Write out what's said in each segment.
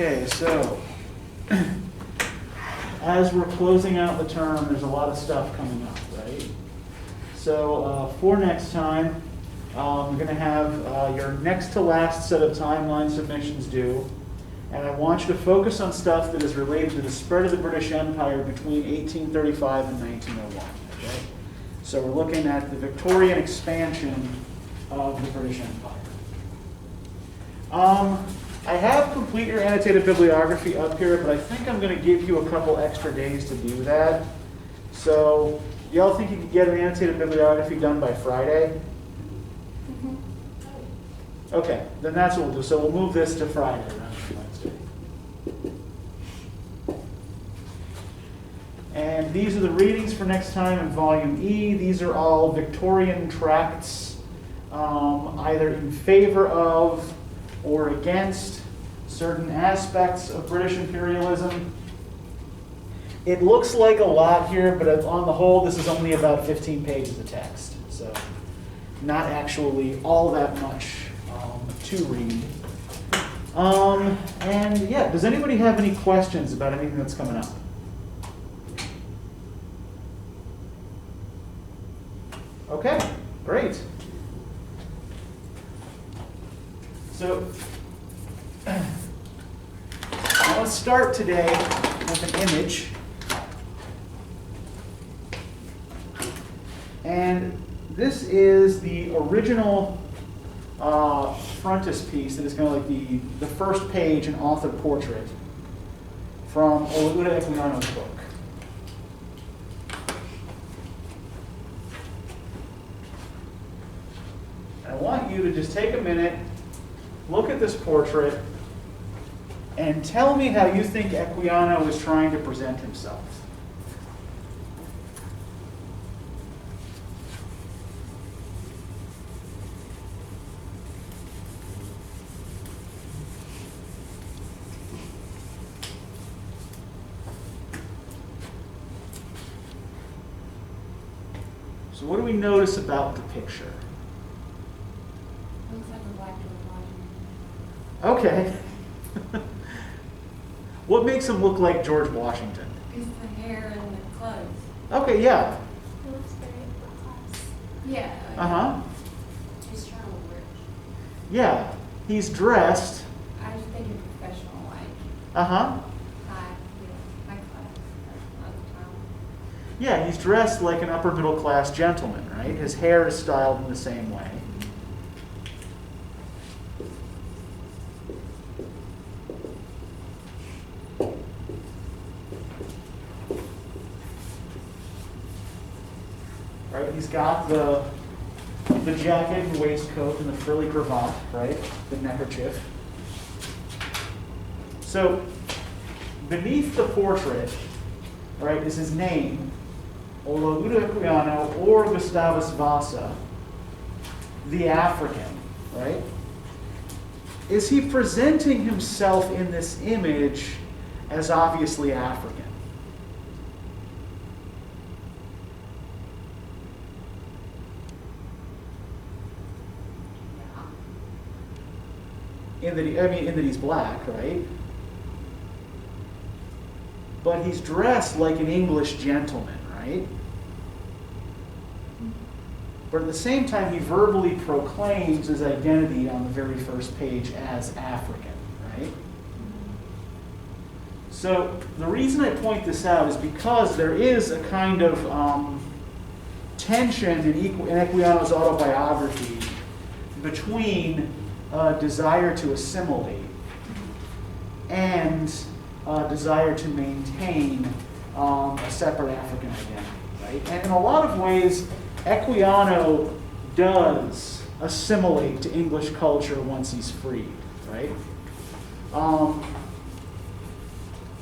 Okay, so as we're closing out the term, there's a lot of stuff coming up, right? So for next time, we're going to have your next to last set of timeline submissions due. And I want you to focus on stuff that is related to the spread of the British Empire between 1835 and 1901. Okay? So we're looking at the Victorian expansion of the British Empire. I have complete your annotated bibliography up here, but I think I'm going to give you a couple extra days to do that. So y'all think you could get an annotated bibliography done by Friday? Mm-hmm. Okay, then that's what we'll do. So we'll move this to Friday rather than Wednesday. And these are the readings for next time in Volume E. These are all Victorian tracts, either in favor of or against certain aspects of British imperialism. It looks like a lot here, but on the whole, this is only about 15 pages of text. So not actually all that much to read. And yeah, does anybody have any questions about anything that's coming up? Okay, great. So I want to start today with an image. And this is the original frontispiece that is kind of like the first page in author portrait from Olaudah Equiano's book. I want you to just take a minute, look at this portrait, and tell me how you think Equiano is trying to present himself. So what do we notice about the picture? Looks like a black George Washington. Okay. What makes him look like George Washington? It's the hair and the clothes. Okay, yeah. It looks very class. Yeah. Uh-huh. He's trying to look rich. Yeah. He's dressed. I was thinking professional, like Uh-huh. high class at the time. Yeah, he's dressed like an upper middle class gentleman, right? His hair is styled in the same way. Right, he's got the jacket and waistcoat and the frilly cravat, right? The neckerchief. So beneath the portrait, right, is his name, Olaudah Equiano or Gustavus Vasa, the African, right? Is he presenting himself in this image as obviously African? In that he's black, right? But he's dressed like an English gentleman, right? But at the same time, he verbally proclaims his identity on the very first page as African, right? So the reason I point this out is because there is a kind of tension in Equiano's autobiography between desire to assimilate and desire to maintain a separate African identity, right? And in a lot of ways, Equiano does assimilate to English culture once he's freed, right?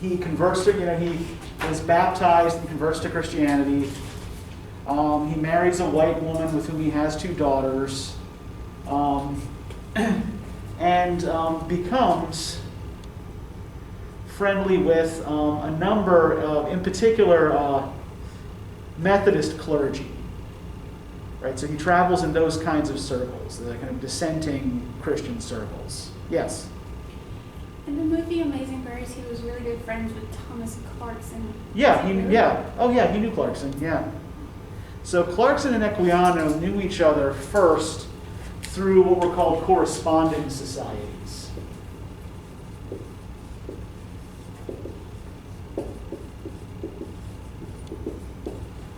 He converts to, he is baptized and converts to Christianity. He marries a white woman with whom he has 2 daughters. And becomes friendly with a number of, in particular, Methodist clergy. Right, so he travels in those kinds of circles, the kind of dissenting Christian circles. Yes? In the movie Amazing Berries, he was really good friends with Thomas Clarkson. Yeah, he knew Clarkson, yeah. So Clarkson and Equiano knew each other first through what were called corresponding societies.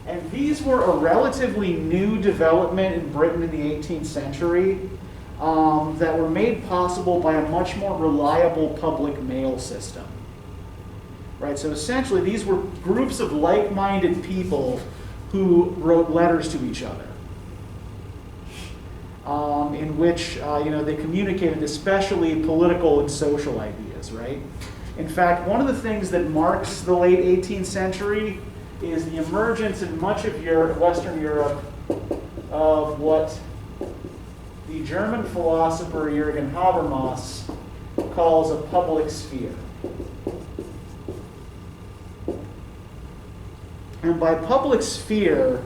And these were a relatively new development in Britain in the 18th century that were made possible by a much more reliable public mail system. Right, so essentially these were groups of like-minded people who wrote letters to each other, in which they communicated especially political and social ideas, right? In fact, one of the things that marks the late 18th century is the emergence in much of Western Europe of what the German philosopher Jürgen Habermas calls a public sphere. And by public sphere,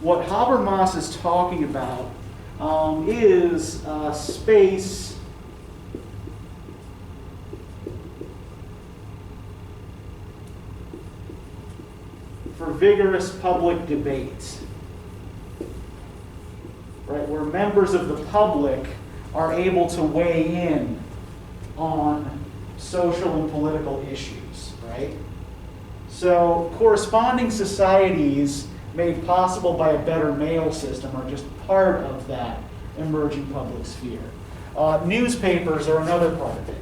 what Habermas is talking about is space for vigorous public debate, right, where members of the public are able to weigh in on social and political issues, right? So corresponding societies made possible by a better mail system are just part of that emerging public sphere. Newspapers are another part of it.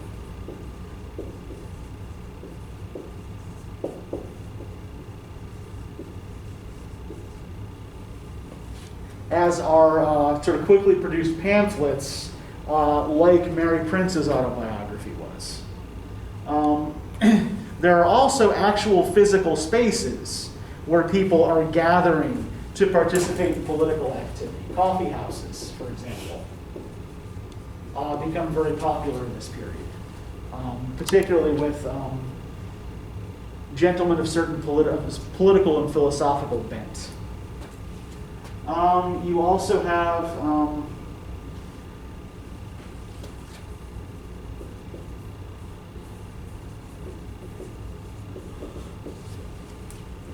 As are sort of quickly produced pamphlets like Mary Prince's autobiography was. There are also actual physical spaces where people are gathering to participate in political activity. Coffee houses, for example, become very popular in this period, particularly with gentlemen of certain political and philosophical bent. You also have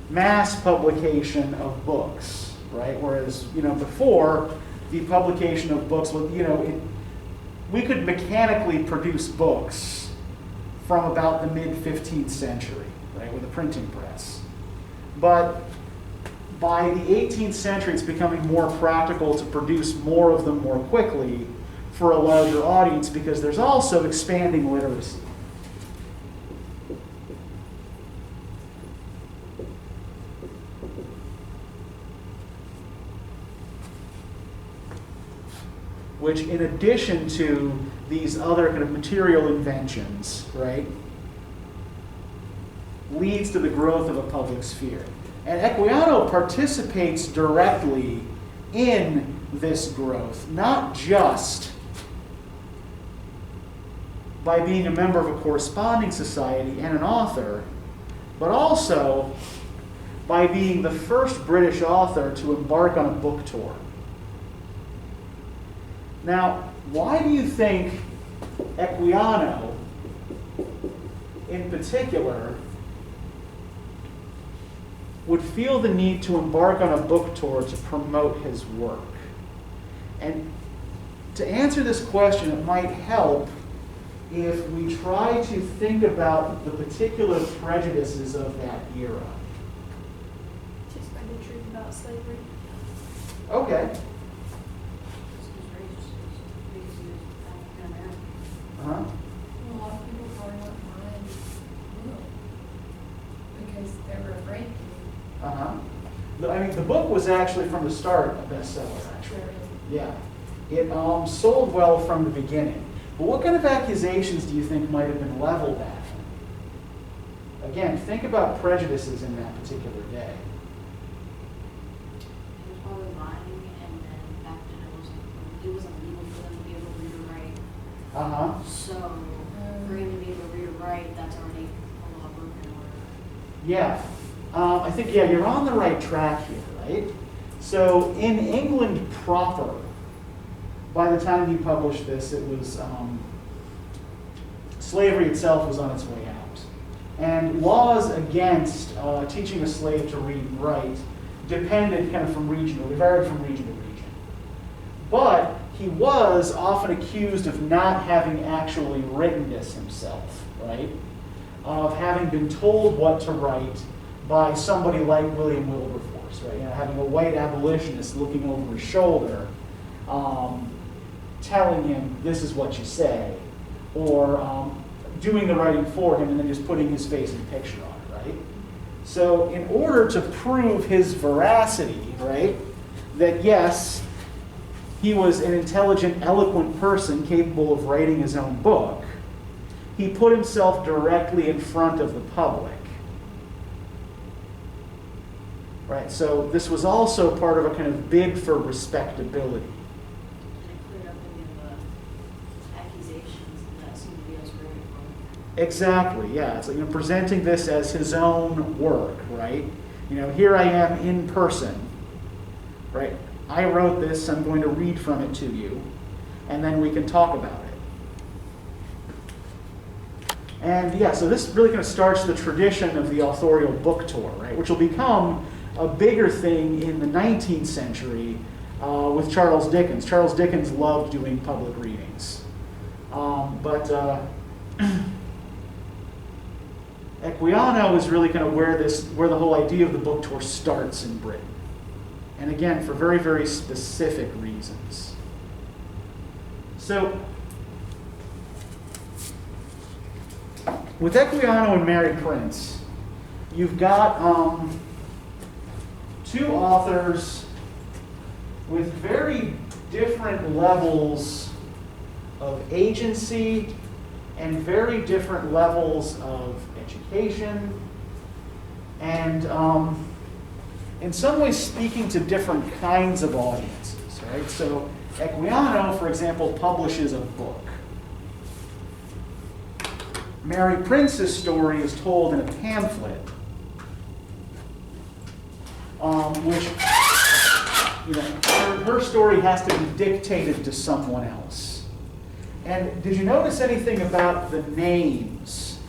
mass publication of books, right? Whereas, before, the publication of books, we could mechanically produce books from about the mid-15th century, right, with a printing press. But by the 18th century, it's becoming more practical to produce more of them more quickly for a larger audience because there's also expanding literacy. Which, in addition to these other kind of material inventions, right, leads to the growth of a public sphere. And Equiano participates directly in this growth, not just by being a member of a corresponding society and an author, but also by being the first British author to embark on a book tour. Now, why do you think Equiano, in particular, would feel the need to embark on a book tour to promote his work? And to answer this question, it might help if we try to think about the particular prejudices of that era. Just by the truth about slavery. Okay. Uh-huh. A lot of people probably wouldn't mind because they were afraid to. Uh-huh. I mean, the book was actually from the start a bestseller, actually. Yeah. It sold well from the beginning. But what kind of accusations do you think might have been leveled at him? Again, think about prejudices in that particular day. He was probably lying, and then back then it wasn't legal for them to be able to read or write. Uh-huh. So for him to be able to read or write, that's already a law broken or. Yeah. I think, you're on the right track here, right? So in England proper, by the time he published this, it was slavery itself was on its way out. And laws against teaching a slave to read and write depended kind of from region, or varied from region to region. But he was often accused of not having actually written this himself, right? Of having been told what to write by somebody like William Wilberforce, right? You know, having a white abolitionist looking over his shoulder, telling him, this is what you say, or doing the writing for him and then just putting his face and picture on it, right? So in order to prove his veracity, right, that yes, he was an intelligent, eloquent person capable of writing his own book, he put himself directly in front of the public. Right, so this was also part of a kind of bid for respectability. And it cleared up any of the accusations that somebody else wrote it for. Exactly, yeah. It's like, you know, presenting this as his own work, right? You know, here I am in person, right? I wrote this, I'm going to read from it to you, and then we can talk about it. And yeah, so this really kind of starts the tradition of the authorial book tour, right? Which will become a bigger thing in the 19th century with Charles Dickens. Charles Dickens loved doing public readings. Equiano is really kind of where the whole idea of the book tour starts in Britain. And again, for very, very specific reasons. So, with Equiano and Mary Prince, you've got two authors with very different levels of agency and very different levels of education, and in some ways speaking to different kinds of audiences, right? So Equiano, for example, publishes a book. Mary Prince's story is told in a pamphlet, which, you know, her story has to be dictated to someone else. And did you notice anything about the names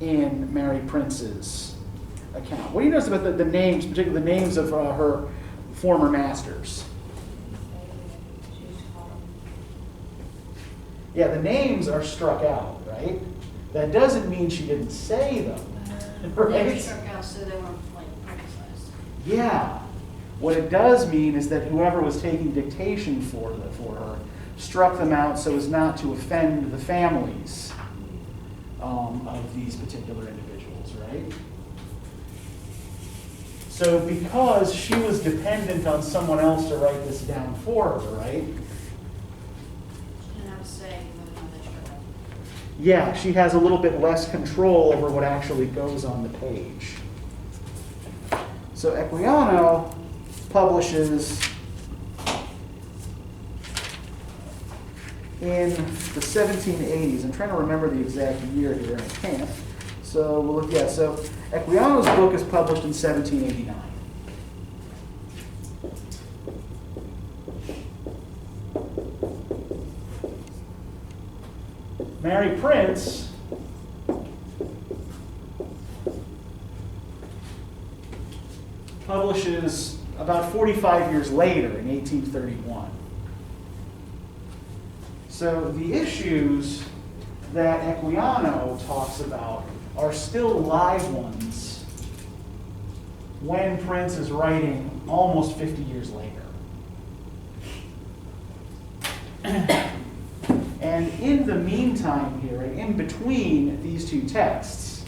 in Mary Prince's account? What do you notice about the names, particularly the names of her former masters? Yeah, the names are struck out, right? That doesn't mean she didn't say them, right? They were struck out so they weren't like publicized. Yeah. What it does mean is that whoever was taking dictation for her struck them out so as not to offend the families of these particular individuals, right? So because she was dependent on someone else to write this down for her, right? She didn't have a say whether or not they struck out. Yeah, she has a little bit less control over what actually goes on the page. So Equiano publishes in the 1780s. I'm trying to remember the exact year here, and I can't. So we'll look, yeah, so Equiano's book is published in 1789. Mary Prince publishes about 45 years later in 1831. So the issues that Equiano talks about are still live ones when Prince is writing almost 50 years later. And in the meantime here, in between these two texts,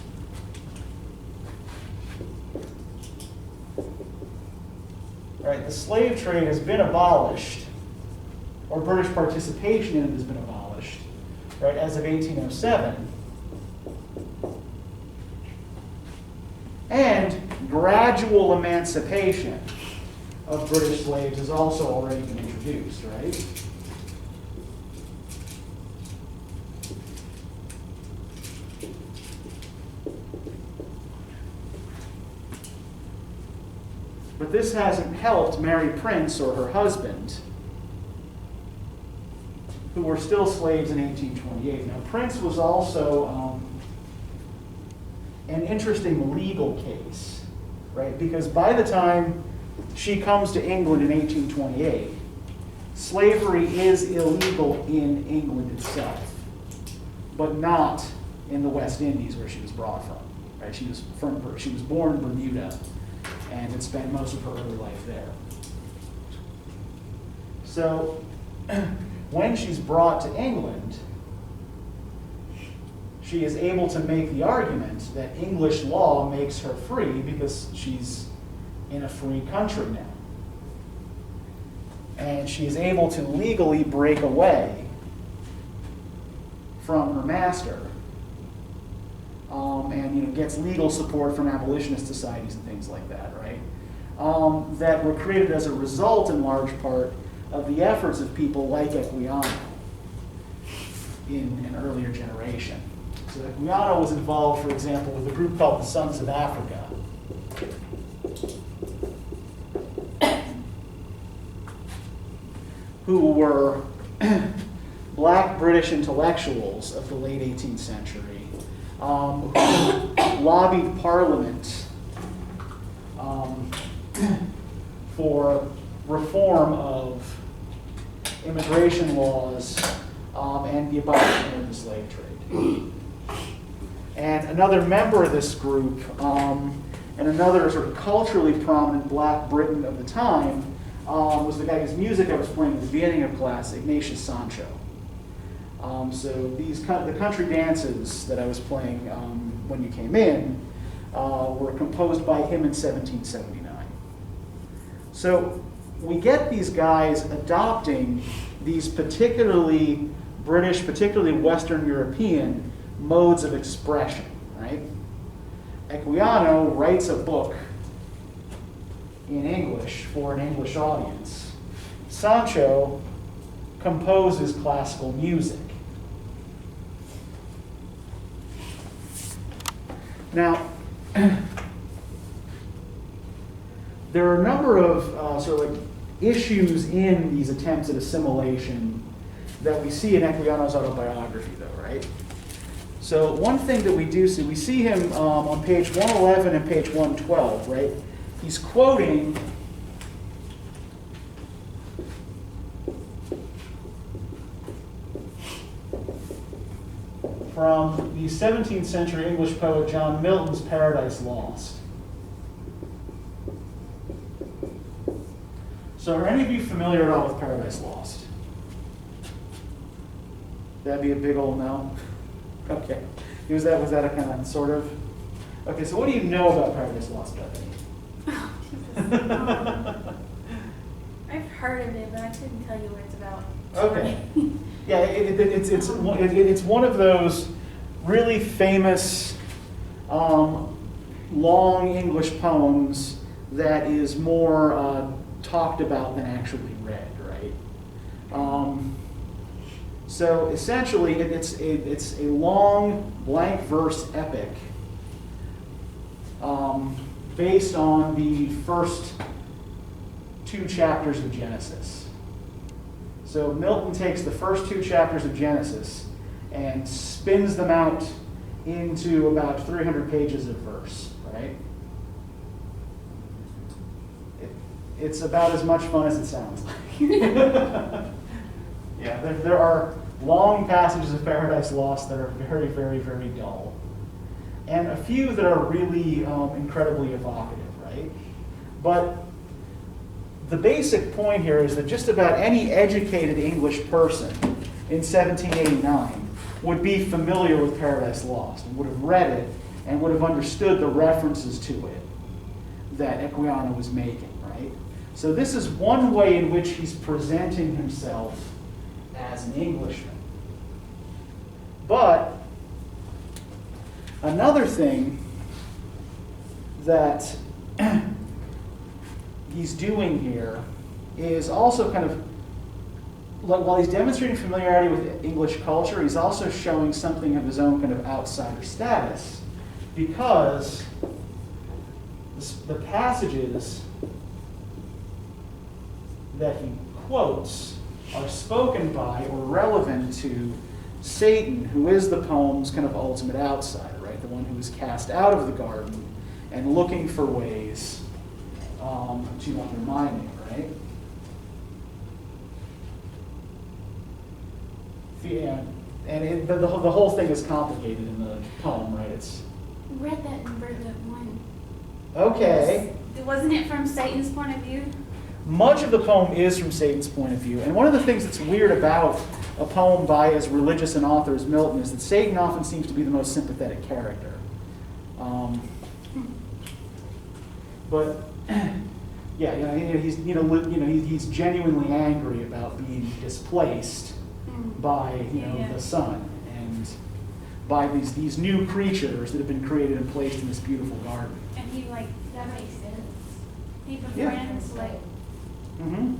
right, the slave trade has been abolished, or British participation in it has been abolished, right, as of 1807. And gradual emancipation of British slaves has also already been introduced, right? But this hasn't helped Mary Prince or her husband who were still slaves in 1828. Now, Prince was also an interesting legal case, right? Because by the time she comes to England in 1828, slavery is illegal in England itself, but not in the West Indies where she was brought from. Right? She was born in Bermuda and had spent most of her early life there. So when she's brought to England, she is able to make the argument that English law makes her free because she's in a free country now. And she is able to legally break away from her master, and gets legal support from abolitionist societies and things like that, right? That were created as a result, in large part, of the efforts of people like Equiano in an earlier generation. So Equiano was involved, for example, with a group called the Sons of Africa, who were black British intellectuals of the late 18th century, who lobbied Parliament for reform of immigration laws and the abolishment of the slave trade. And another member of this group, and another sort of culturally prominent black Briton of the time, was the guy whose music I was playing at the beginning of class, Ignatius Sancho. So the country dances that I was playing when you came in were composed by him in 1779. So we get these guys adopting these particularly British, particularly Western European modes of expression, right? Equiano writes a book in English for an English audience. Sancho composes classical music. Now, there are a number of sort of like issues in these attempts at assimilation that we see in Equiano's autobiography, though, right? So one thing that we do see, we see him on page 111 and page 112, right? He's quoting from the 17th century English poet John Milton's Paradise Lost. So are any of you familiar at all with Paradise Lost? That'd be a big old no? Okay. Was that a kind of sort of? Okay, so what do you know about Paradise Lost, Bethany? I've heard of it, but I couldn't tell you what it's about. Okay. Yeah, it's one of those really famous long English poems that is more talked about than actually read, right? So essentially, it's a long blank verse epic based on the first 2 chapters of Genesis. So Milton takes the first 2 chapters of Genesis and spins them out into about 300 pages of verse, right? It's about as much fun as it sounds like. Yeah, there are long passages of Paradise Lost that are very, very, very dull. And a few that are really incredibly evocative, right? But the basic point here is that just about any educated English person in 1789 would be familiar with Paradise Lost and would have read it and would have understood the references to it that Equiano was making, right? So this is one way in which he's presenting himself as an Englishman. But another thing that he's doing here is also kind of, while he's demonstrating familiarity with English culture, he's also showing something of his own kind of outsider status, because the passages that he quotes are spoken by or relevant to Satan, who is the poem's kind of ultimate outsider, right? The one who is cast out of the garden and looking for ways to undermine it, right? Yeah, and the whole thing is complicated in the poem, right? It's Read that in Bertlet 1. okay. Wasn't it from Satan's point of view? Much of the poem is from Satan's point of view, and one of the things that's weird about a poem by as religious an author as Milton is that Satan often seems to be the most sympathetic character. But yeah, he's genuinely angry about being displaced by the sun and by these new creatures that have been created and placed in this beautiful garden. And he that makes sense. He Yeah. befriends Mm-hmm.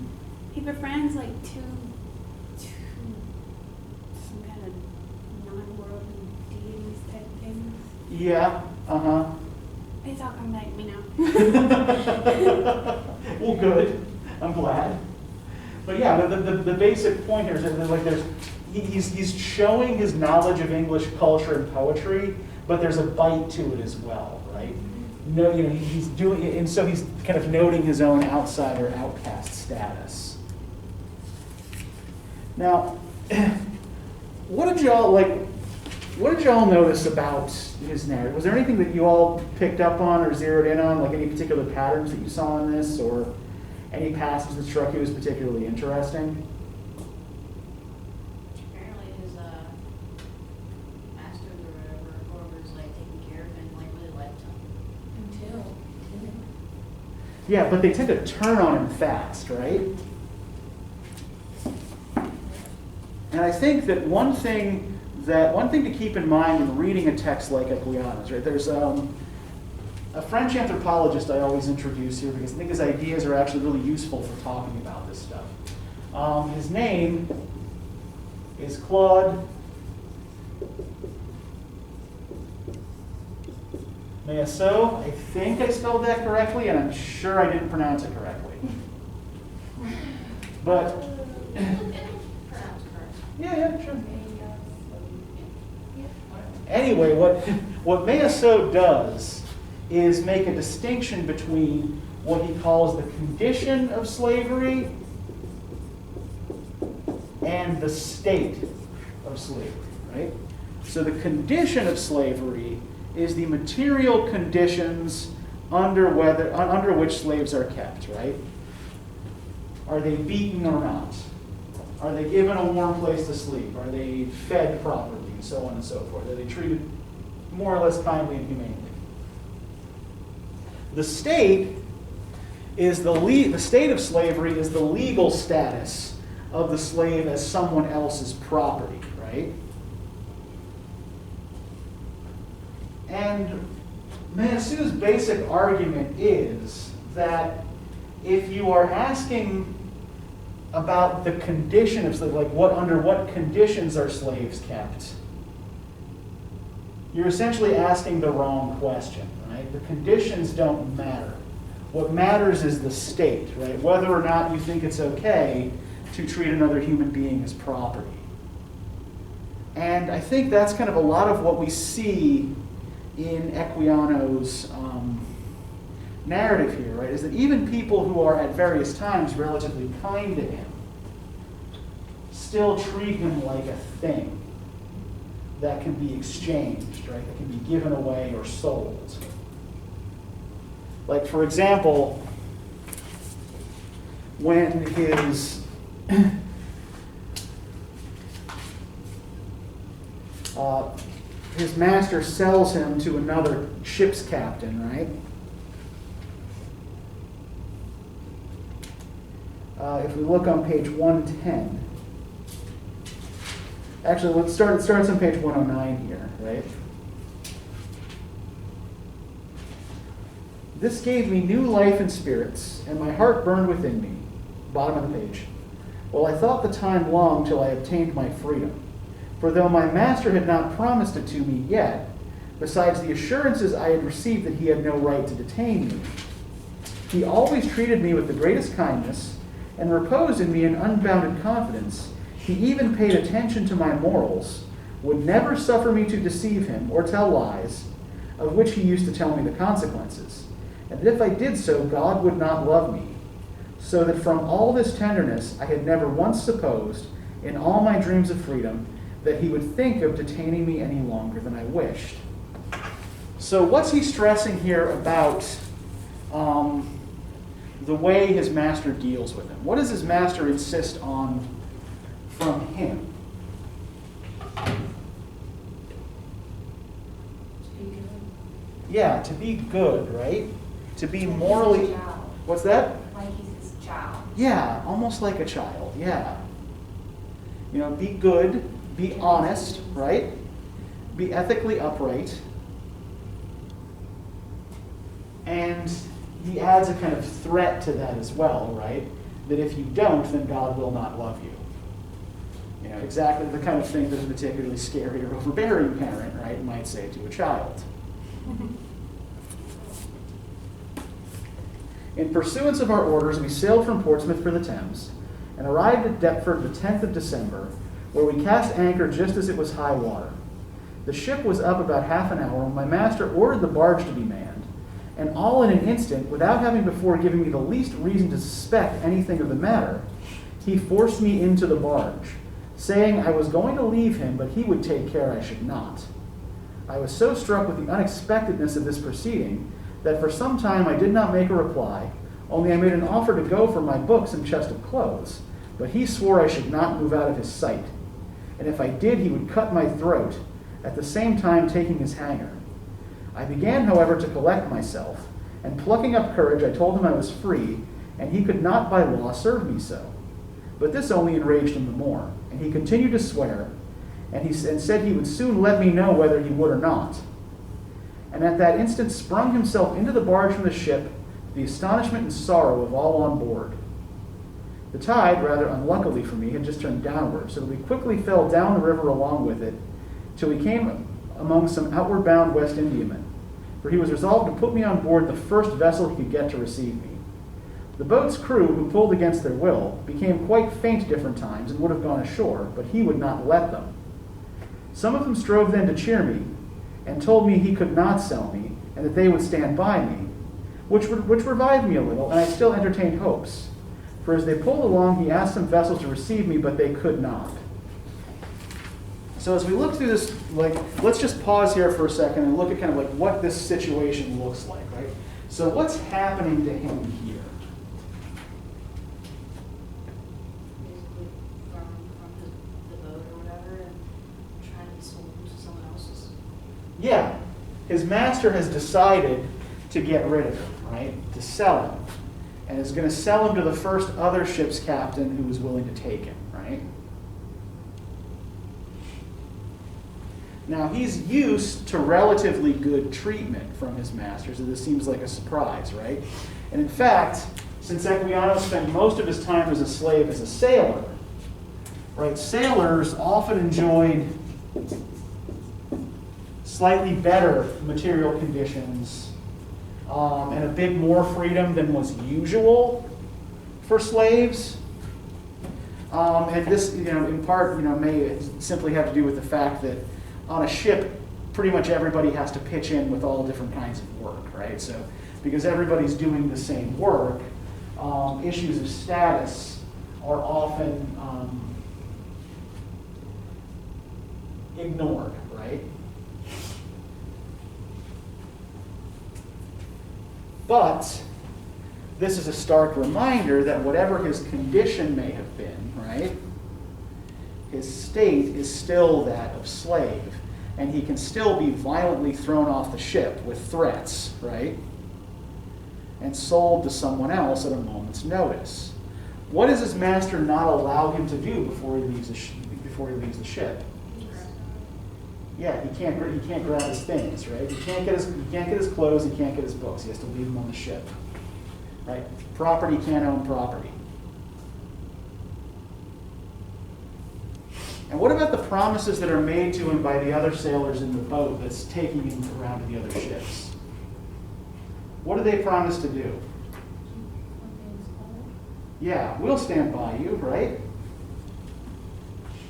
he befriends two some kind of non-worldly deities type things. Yeah. Uh-huh. It's all coming back to me now. Well, good. I'm glad. But yeah, the basic point here is that he's showing his knowledge of English culture and poetry, but there's a bite to it as well, right? No, he's doing it, and so he's kind of noting his own outsider, outcast status. Now, what did y'all notice about his narrative? Was there anything that you all picked up on or zeroed in on, like any particular patterns that you saw in this, or any passage that struck you as particularly interesting? Apparently his masters or whoever's taking care of him really liked him. Until. Yeah, but they tend to turn on him fast, right? And I think that one thing to keep in mind in reading a text like Equianos, right? There's a French anthropologist I always introduce here because I think his ideas are actually really useful for talking about this stuff. His name is Claude Meillassoux. I think I spelled that correctly, and I'm sure I didn't pronounce it correctly. But Pronounced correct. yeah, sure. Anyway, what Meillassoux does is make a distinction between what he calls the condition of slavery and the state of slavery, right? So the condition of slavery is the material conditions under which slaves are kept, right? Are they beaten or not? Are they given a warm place to sleep? Are they fed properly? And so on and so forth. Are they treated more or less kindly and humanely? The state the state of slavery is the legal status of the slave as someone else's property, right? And Meillassoux' basic argument is that if you are asking about the condition of slavery, under what conditions are slaves kept, you're essentially asking the wrong question, right? The conditions don't matter. What matters is the state, right? Whether or not you think it's okay to treat another human being as property. And I think that's kind of a lot of what we see in Equiano's narrative here, right? Is that even people who are at various times relatively kind to him still treat him like a thing that can be exchanged, right? That can be given away or sold. Like, for example, when his master sells him to another ship's captain, right? If we look on page 110, actually, let's start. It starts on page 109 here, right? This gave me new life and spirits, and my heart burned within me. Bottom of the page. Well, I thought the time long till I obtained my freedom. For though my master had not promised it to me yet, besides the assurances I had received that he had no right to detain me, he always treated me with the greatest kindness, and reposed in me an unbounded confidence. He even paid attention to my morals, would never suffer me to deceive him or tell lies, of which he used to tell me the consequences. And that if I did so, God would not love me. So that from all this tenderness, I had never once supposed, in all my dreams of freedom, that he would think of detaining me any longer than I wished. So what's he stressing here about the way his master deals with him? What does his master insist on from him? Yeah, to be good, right? To be morally... What's that? Like he's his child. Yeah, almost like a child, yeah. You know, be good, be honest, right? Be ethically upright. And he adds a kind of threat to that as well, right? That if you don't, then God will not love you. You know, exactly the kind of thing that a particularly scary or overbearing parent, right, might say to a child. In pursuance of our orders, we sailed from Portsmouth for the Thames and arrived at Deptford the 10th of December, where we cast anchor just as it was high water. The ship was up about half an hour when my master ordered the barge to be manned, and all in an instant, without having before given me the least reason to suspect anything of the matter, he forced me into the barge, saying I was going to leave him, but he would take care I should not. I was so struck with the unexpectedness of this proceeding that for some time I did not make a reply, only I made an offer to go for my books and chest of clothes, but he swore I should not move out of his sight, and if I did, he would cut my throat, at the same time taking his hanger. I began, however, to collect myself, and plucking up courage, I told him I was free, and he could not by law serve me so. But this only enraged him the more, and he continued to swear, and said he would soon let me know whether he would or not. And at that instant sprung himself into the barge from the ship, to the astonishment and sorrow of all on board. The tide, rather unluckily for me, had just turned downward, so that we quickly fell down the river along with it, till we came among some outward bound West Indiamen, for he was resolved to put me on board the first vessel he could get to receive me. The boat's crew, who pulled against their will, became quite faint different times and would have gone ashore, but he would not let them. Some of them strove then to cheer me, and told me he could not sell me, and that they would stand by me, which revived me a little, and I still entertained hopes. For as they pulled along, he asked some vessels to receive me, but they could not. So as we look through this, let's just pause here for a second and look at kind of what this situation looks like, right? So what's happening to him here? Basically from the boat or whatever and trying to be sold to someone else's. Yeah, his master has decided to get rid of him, right? To sell him. And is going to sell him to the first other ship's captain who is willing to take him, right? Now, he's used to relatively good treatment from his master, so this seems like a surprise, right? And in fact, since Equiano spent most of his time as a slave as a sailor, right, sailors often enjoyed slightly better material conditions and a bit more freedom than was usual for slaves. And this, in part, may simply have to do with the fact that on a ship, pretty much everybody has to pitch in with all different kinds of work, right? So, because everybody's doing the same work, issues of status are often ignored, right? But this is a stark reminder that whatever his condition may have been, right, his state is still that of slave, and he can still be violently thrown off the ship with threats, right, and sold to someone else at a moment's notice. What does his master not allow him to do before he leaves the ship? Yeah, he can't grab his things, right? He can't get his clothes. He can't get his books. He has to leave them on the ship, right? Property can't own property. And what about the promises that are made to him by the other sailors in the boat that's taking him around to the other ships? What do they promise to do? Yeah, we'll stand by you, right?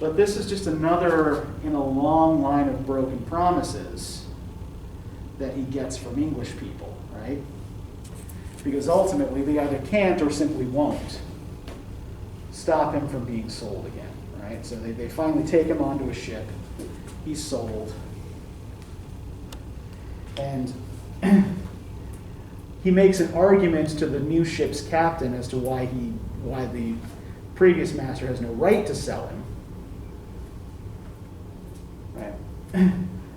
But this is just another in a long line of broken promises that he gets from English people, right? Because ultimately they either can't or simply won't stop him from being sold again, right? So they finally take him onto a ship. He's sold. And he makes an argument to the new ship's captain as to why the previous master has no right to sell him. Right.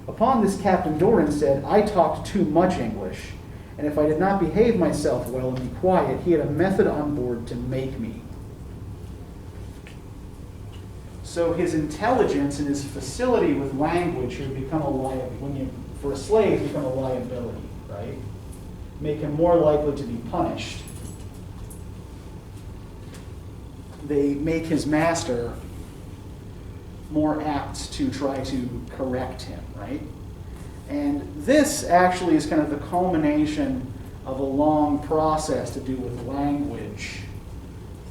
Upon this, Captain Doran said, "I talked too much English, and if I did not behave myself well and be quiet, he had a method on board to make me." So his intelligence and his facility with language have become a liability. For a slave, become a liability, right? Make him more likely to be punished. They make his master more apt to try to correct him, right? And this actually is kind of the culmination of a long process to do with language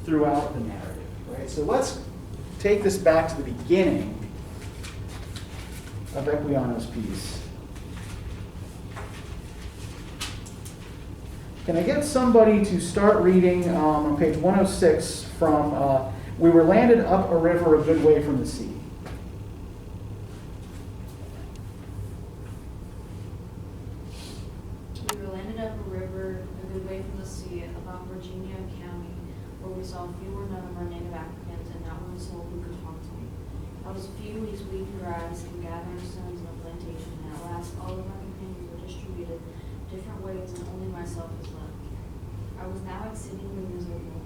throughout the narrative, right? So let's take this back to the beginning of Equiano's piece. Can I get somebody to start reading on page 106 from "We were landed up a river a good way from the sea"? We were landed up a river a good way from the sea, about Virginia County, where we saw few or none of our native Africans, and not one soul who could talk to me. I was a few weeks weed grass and gathering stones in a plantation, and at last all of my companions were distributed different ways, and only myself was left. I was now exceedingly miserable,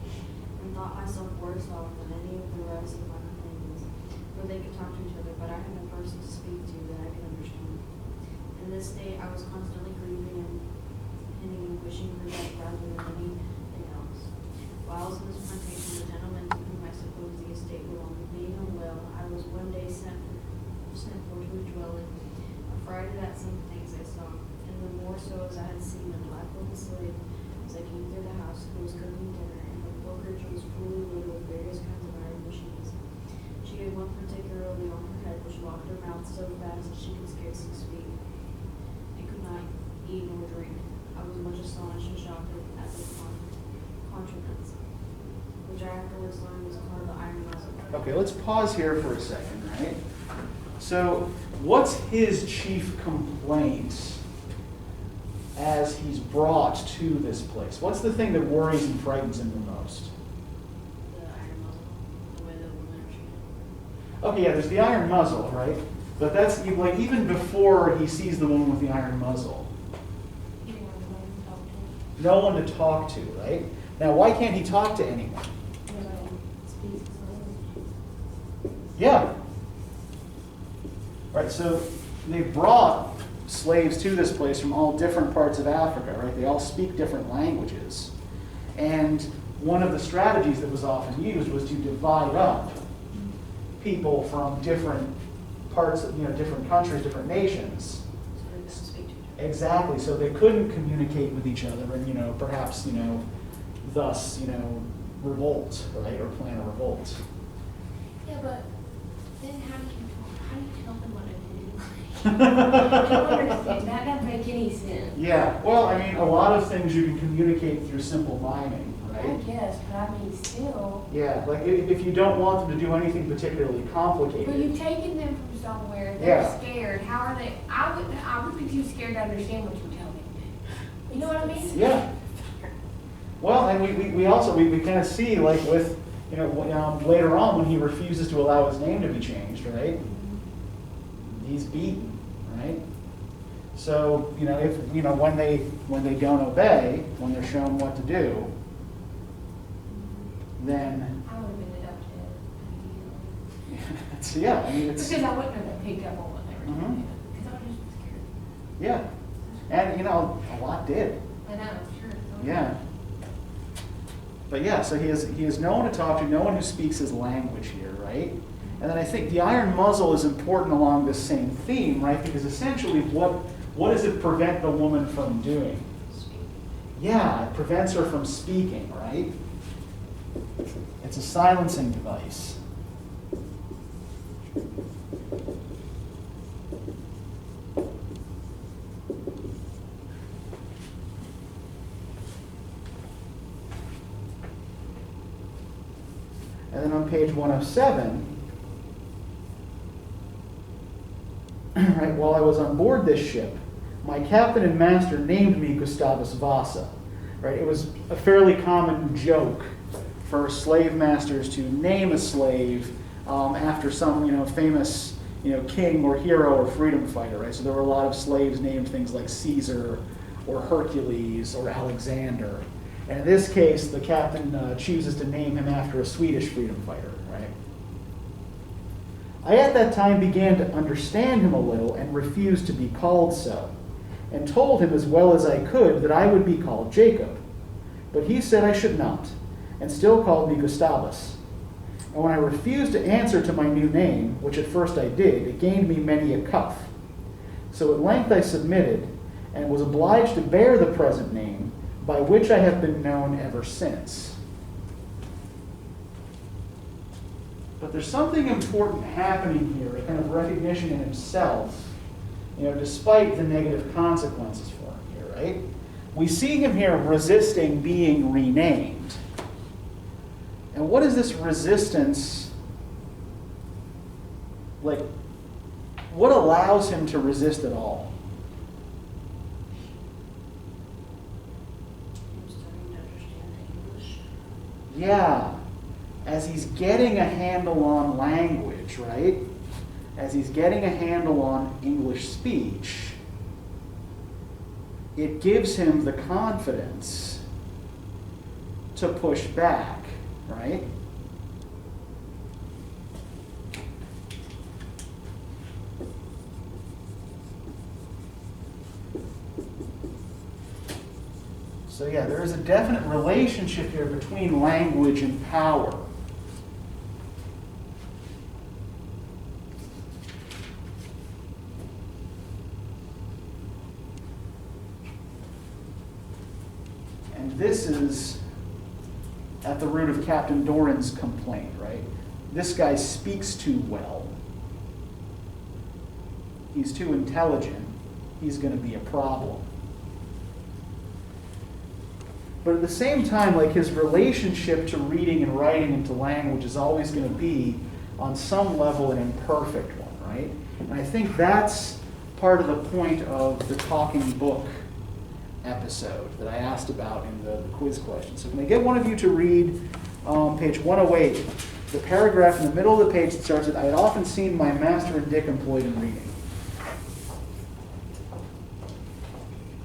and thought myself worse off than any of the rest of my companions, for they could talk to each other, but I had no person to speak to that I could understand. In this state I was constantly grieving and pinning and wishing for death rather than anything else. While I was in this plantation, the gentleman to whom I supposed the estate belonged, being unwell, I was one day sent for to his dwelling, affrighted at some things I saw, and the more so as I had seen a black little slave as I came through the house who was cooking dinner, and the porridge was fully loaded with various kinds of iron machines. She had one particularly on her head which locked her mouth so fast that she could scarcely speak, and could not eat nor drink. I was much astonished and shocked at the contrivance, which I afterwards learned was called the iron muzzle. Okay, let's pause here for a second, right? So, what's his chief complaint as he's brought to this place? What's the thing that worries and frightens him the most? The iron muzzle, the way the women are treated. Okay, yeah, there's the iron muzzle, right? But that's like even before he sees the woman with the iron muzzle. You didn't have nobody to talk to. No one to talk to, right? Now, why can't he talk to anyone? Nobody speaks language. Yeah. Right, so they brought slaves to this place from all different parts of Africa, right? They all speak different languages. And one of the strategies that was often used was to divide up people from different parts of, different countries, different nations. So they couldn't speak to each other. Exactly, so they couldn't communicate with each other and, perhaps, thus, revolt, right? Or plan a revolt. Yeah, but then how do you tell them what to do? I don't understand. That doesn't make any sense. Yeah, well, a lot of things you can communicate through simple miming, I right? guess, but still. Yeah, like if you don't want them to do anything particularly But complicated. you've taken them from somewhere, they're Yeah. scared. How are they? I would be too scared to understand what you're telling me. You know what I mean? Yeah. Well, and we also kind of see, like with, later on when he refuses to allow his name to be changed, right? He's beaten, right? So, if, when they don't obey, when they're shown what to do, then, I would have been adopted. so yeah, it's, Because I wouldn't have picked up on what they were Mhm. doing. Because I would just be scared. yeah. And, a lot did. I know, sure. Yeah. But yeah, so he has no one to talk to, no one who speaks his language here, right? And then I think the iron muzzle is important along this same theme, right? Because essentially what does it prevent the woman from doing? Speak. Yeah, it prevents her from speaking, right? It's a silencing device. And then on page 107, right, while I was on board this ship, my captain and master named me Gustavus Vasa. Right, it was a fairly common joke for slave masters to name a slave after some, famous, king or hero or freedom fighter. Right, so there were a lot of slaves named things like Caesar or Hercules or Alexander. And in this case, the captain chooses to name him after a Swedish freedom fighter, right? I at that time began to understand him a little and refused to be called so, and told him as well as I could that I would be called Jacob. But he said I should not, and still called me Gustavus. And when I refused to answer to my new name, which at first I did, it gained me many a cuff. So at length I submitted, and was obliged to bear the present name, by which I have been known ever since. But there's something important happening here, a kind of recognition in himself, despite the negative consequences for him here, right? We see him here resisting being renamed. And what is this resistance like? What allows him to resist at all? Yeah, as he's getting a handle on language, right? As he's getting a handle on English speech, it gives him the confidence to push back, right? So yeah, there is a definite relationship here between language and power. And this is at the root of Captain Doran's complaint, right? This guy speaks too well. He's too intelligent. He's going to be a problem. But at the same time, like, his relationship to reading and writing and to language is always going to be, on some level, an imperfect one, right? And I think that's part of the point of the talking book episode that I asked about in the quiz question. So can I get one of you to read page 108, the paragraph in the middle of the page that starts with, I had often seen my master and Dick employed in reading.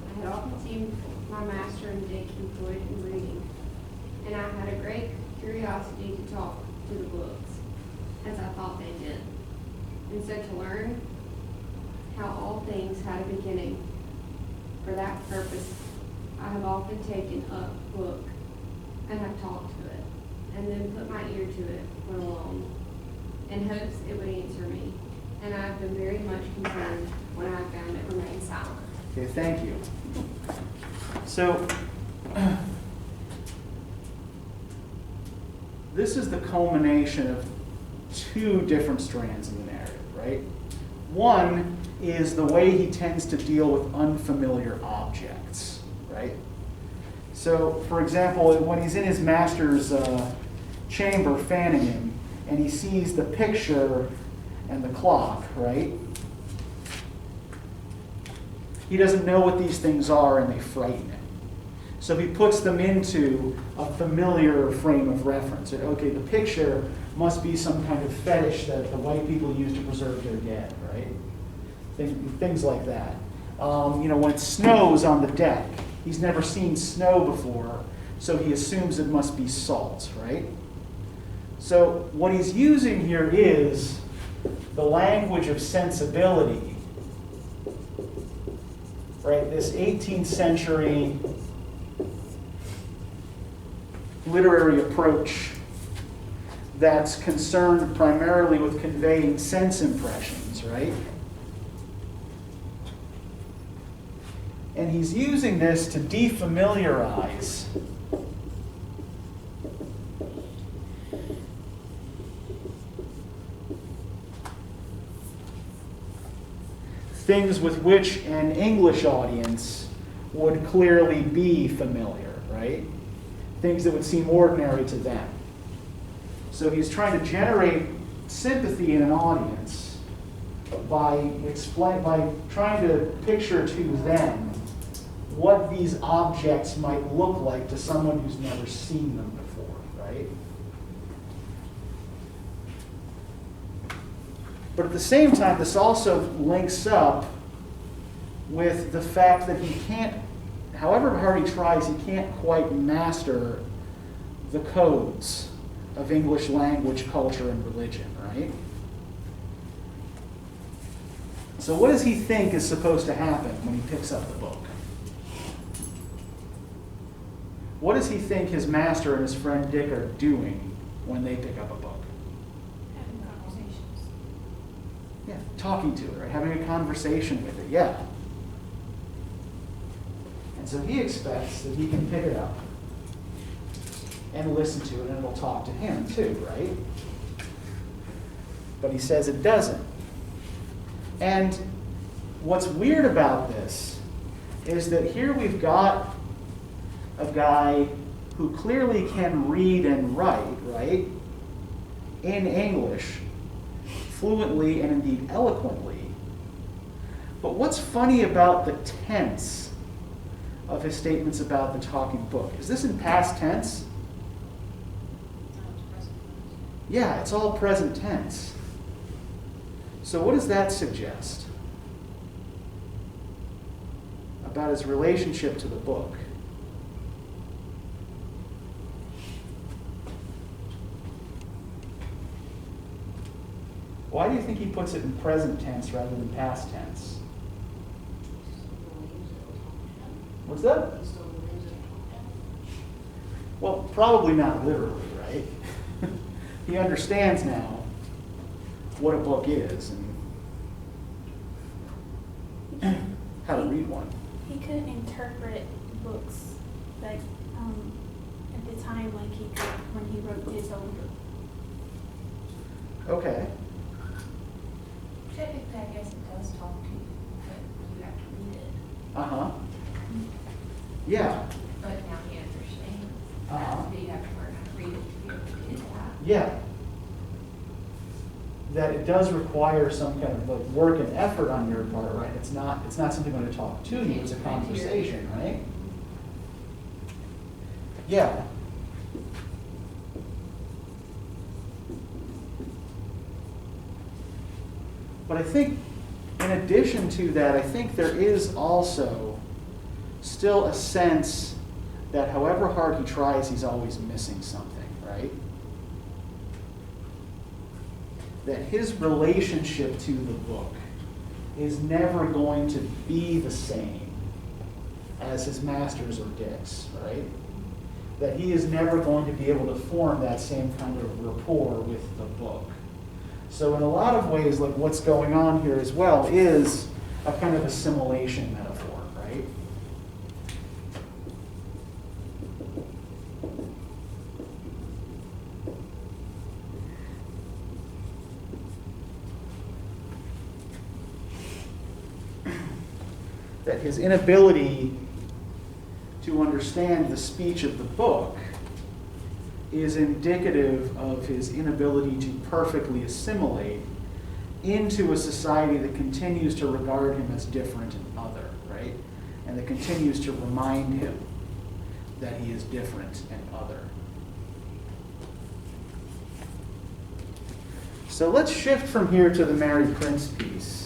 I had often seen my master and Dick employed in reading, and I had a great curiosity to talk to the books, as I thought they did, and so to learn how all things had a beginning. For that purpose, I have often taken up a book and have talked to it, and then put my ear to it when alone, in hopes it would answer me. And I have been very much concerned when I found it remained silent. Okay, thank you. So, this is the culmination of two different strands in the narrative, right? One is the way he tends to deal with unfamiliar objects, right? So, for example, when he's in his master's chamber fanning him, and he sees the picture and the clock, right? He doesn't know what these things are, and they frighten him. So he puts them into a familiar frame of reference. Okay, the picture must be some kind of fetish that the white people use to preserve their dead, right? Things like that. When it snows on the deck, he's never seen snow before, so he assumes it must be salt, right? So what he's using here is the language of sensibility, right? This 18th century literary approach that's concerned primarily with conveying sense impressions, right? And he's using this to defamiliarize things with which an English audience would clearly be familiar, right? Things that would seem ordinary to them. So he's trying to generate sympathy in an audience by trying to picture to them what these objects might look like to someone who's never seen them before, right? But at the same time, this also links up with the fact that he can't, however hard he tries, he can't quite master the codes of English language, culture, and religion, right? So what does he think is supposed to happen when he picks up the book? What does he think his master and his friend Dick are doing when they pick up a book? Having conversations. Yeah, talking to it, right? Having a conversation with it, yeah. And so he expects that he can pick it up and listen to it, and it'll talk to him too, right? But he says it doesn't. And what's weird about this is that here we've got a guy who clearly can read and write, right, in English, fluently and indeed eloquently. But what's funny about the tense of his statements about the talking book? Is this in past tense? Yeah, it's all present tense. So what does that suggest about his relationship to the book? Why do you think he puts it in present tense rather than past tense? What's that? Well, probably not literally, right? He understands now what a book is and how to read one. He couldn't interpret books like at the time like he could when he wrote his own book. Okay. Technically, I guess it does talk to you, but you have to read it. Uh-huh. Yeah. But now he understands. Uh-huh. But you have to learn how to read it to be able to get that. Yeah. That it does require some kind of like work and effort on your part, right? It's not something going to talk to you, it's a conversation, right? Yeah. But I think in addition to that, I think there is also still a sense that however hard he tries, he's always missing something, right? That his relationship to the book is never going to be the same as his master's or Dick's, right? That he is never going to be able to form that same kind of rapport with the book. So in a lot of ways, like what's going on here as well is a kind of assimilation metaphor, right? That his inability to understand the speech of the book is indicative of his inability to perfectly assimilate into a society that continues to regard him as different and other, right? And that continues to remind him that he is different and other. So let's shift from here to the Mary Prince piece.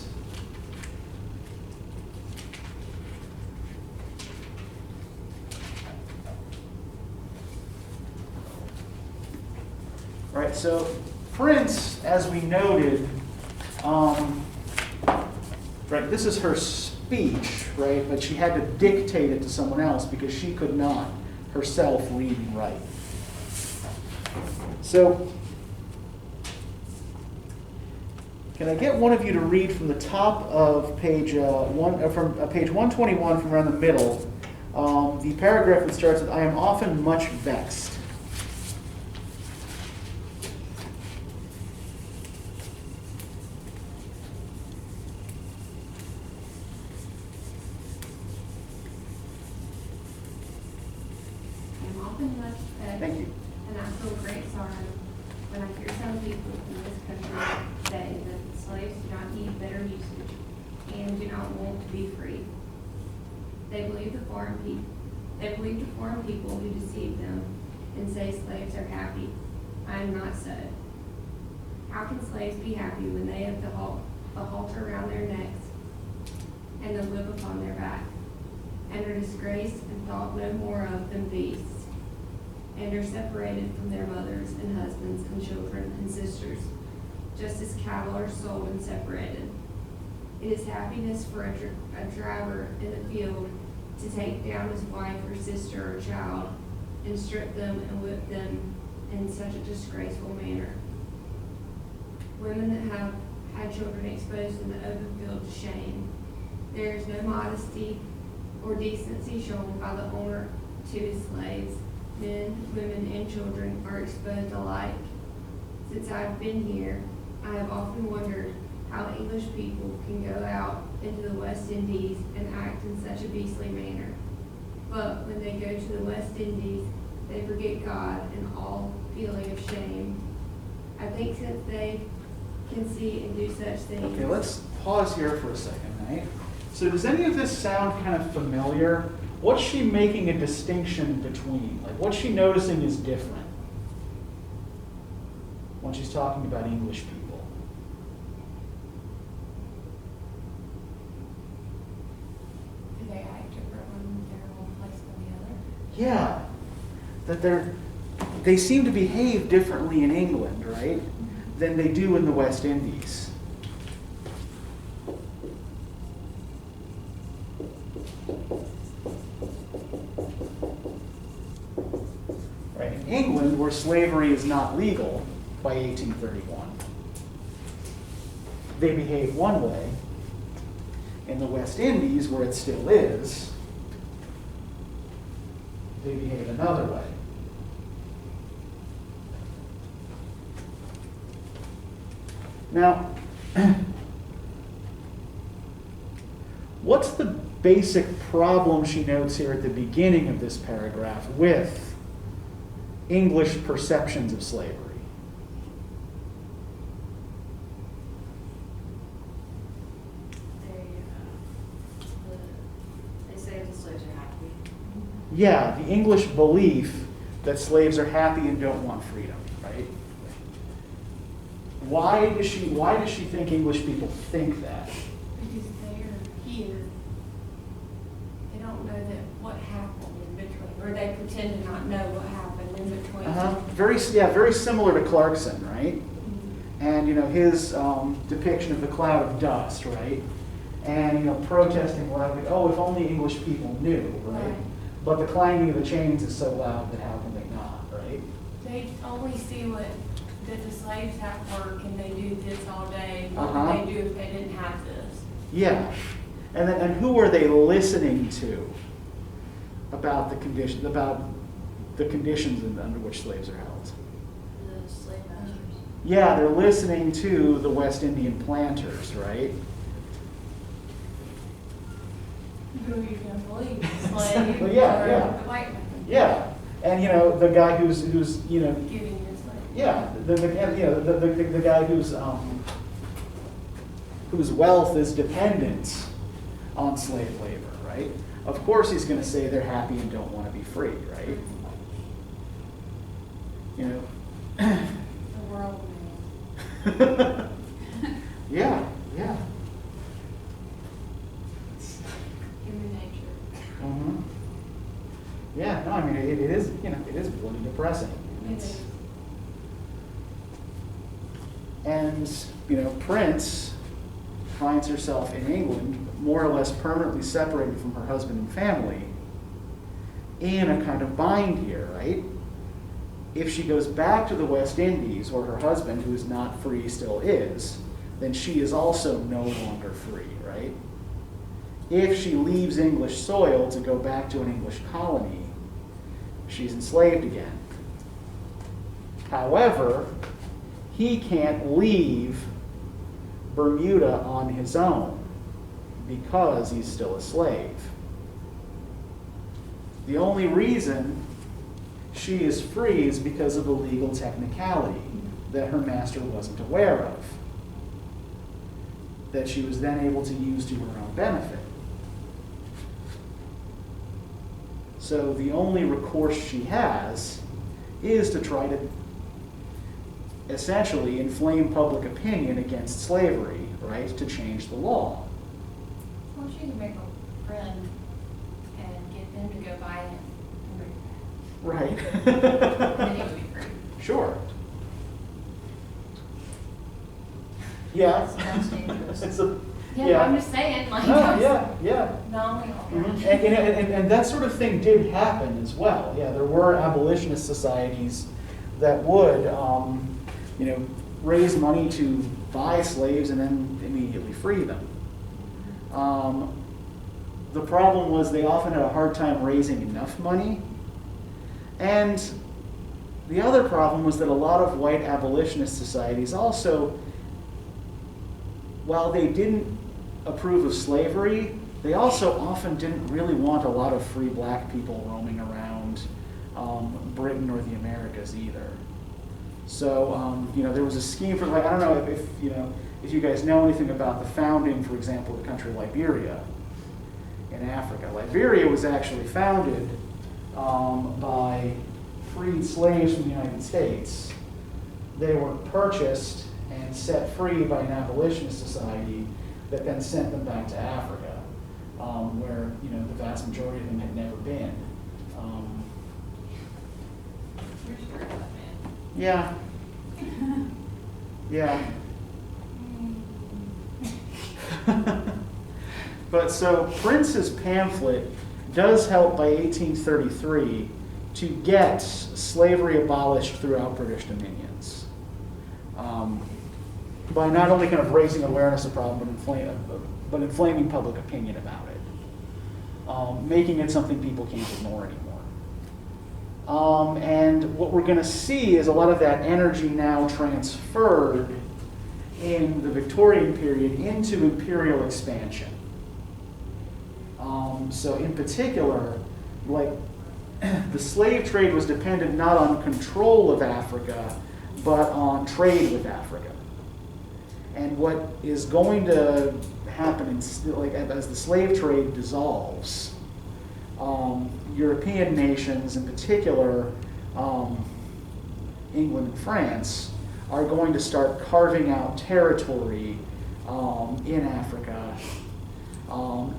All right, so Prince, as we noted, right, this is her speech, right? But she had to dictate it to someone else because she could not herself read and write. So, can I get one of you to read from the top of page page 121 from around the middle, the paragraph that starts with, "I am often much vexed." often much respect. Thank you. And I feel great sorrow when I hear some people in this country say that slaves do not need better usage and do not want to be free. They believe the foreign people who deceive them and say slaves are happy. I am not so. How can slaves be happy when they have the halter around their necks and the whip upon their back, and are disgraced and thought no more of than beasts, and are separated from their mothers and husbands and children and sisters, just as cattle are sold and separated? It is happiness for a driver in the field to take down his wife or sister or child and strip them and whip them in such a disgraceful manner. Women that have had children exposed in the open field to shame. There is no modesty or decency shown by the owner to his slaves. Men, women, and children are exposed alike. Since I have been here, I have often wondered how English people can go out into the West Indies and act in such a beastly manner. But when they go to the West Indies, they forget God and all feeling of shame. I think since they can see and do such things. Okay, let's pause here for a second, right? So does any of this sound kind of familiar? What's she making a distinction between? Like, what's she noticing is different when she's talking about English people? Do they act different when they're in one place than the other? Yeah, that they seem to behave differently in England, right, than they do in the West Indies. Right, in England, where slavery is not legal by 1831, they behave one way. In the West Indies, where it still is, they behave another way. Now, what's the basic problem she notes here at the beginning of this paragraph with English perceptions of slavery? They say the slaves are happy. Yeah, the English belief that slaves are happy and don't want freedom, right? Why does she think English people think that? Because they're here. They don't know that what happened in between, or they pretend to not know what happened in between. Very similar to Clarkson, right? And his depiction of the cloud of dust, right? And protesting loudly, oh, if only English people knew, right? Right. But the clanging of the chains is so loud that how can they not, right? They only see that the slaves have work and they do this all day. What Uh-huh. would they do if they didn't have this? Yeah, and who are they listening to about the conditions under which slaves are held? The slave masters. Yeah, they're listening to the West Indian planters, right? Who are you going to believe? The slave Well, yeah, or yeah. the white man? Yeah, and the guy who's Giving your slave. yeah, the guy whose wealth is dependent on slave labor, right? Of course he's going to say they're happy and don't want to be free, right? The world man. Yeah. Human nature. Mm-hmm. Yeah, no, I mean, it is bloody depressing. It is. And, Prince finds herself in England more or less permanently separated from her husband and family in a kind of bind here, right? If she goes back to the West Indies, where her husband, who is not free, still is, then she is also no longer free, right? If she leaves English soil to go back to an English colony, she's enslaved again. However, he can't leave Bermuda on his own because he's still a slave. The only reason she is free is because of a legal technicality that her master wasn't aware of, that she was then able to use to her own benefit. So the only recourse she has is to try to essentially inflame public opinion against slavery, right, to change the law. Well, she can make a friend and get them to go buy it and bring it back. Right. And then he would be free. Sure. Yeah. Sounds dangerous. It's a, Yeah, yeah. but I'm just saying, like, No, yeah. not only all Mhm. And that sort of thing did happen as well. Yeah, there were abolitionist societies that would, raise money to buy slaves and then immediately free them. The problem was they often had a hard time raising enough money. And the other problem was that a lot of white abolitionist societies also, while they didn't approve of slavery, they also often didn't really want a lot of free black people roaming around Britain or the Americas either. So, there was a scheme for, like, I don't know if you guys know anything about the founding, for example, of the country Liberia in Africa. Liberia was actually founded by freed slaves from the United States. They were purchased and set free by an abolitionist society that then sent them back to Africa, where the vast majority of them had never been. You're sure of that, man. Yeah. Yeah. But so Prince's pamphlet does help by 1833 to get slavery abolished throughout British dominions. By not only kind of raising awareness of the problem, but inflaming public opinion about it, making it something people can't ignore anymore. And what we're going to see is a lot of that energy now transferred in the Victorian period into imperial expansion. So in particular, the slave trade was dependent not on control of Africa, but on trade with Africa. And what is going to happen as the slave trade dissolves, European nations, in particular England and France, are going to start carving out territory in Africa,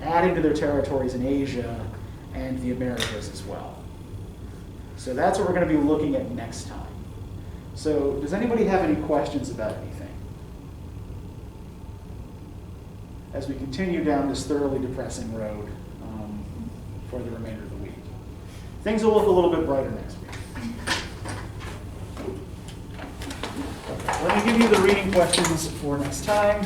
adding to their territories in Asia and the Americas as well. So that's what we're going to be looking at next time. So does anybody have any questions about anything as we continue down this thoroughly depressing road for the remainder of the week? Things will look a little bit brighter next week. Let me give you the reading questions for next time.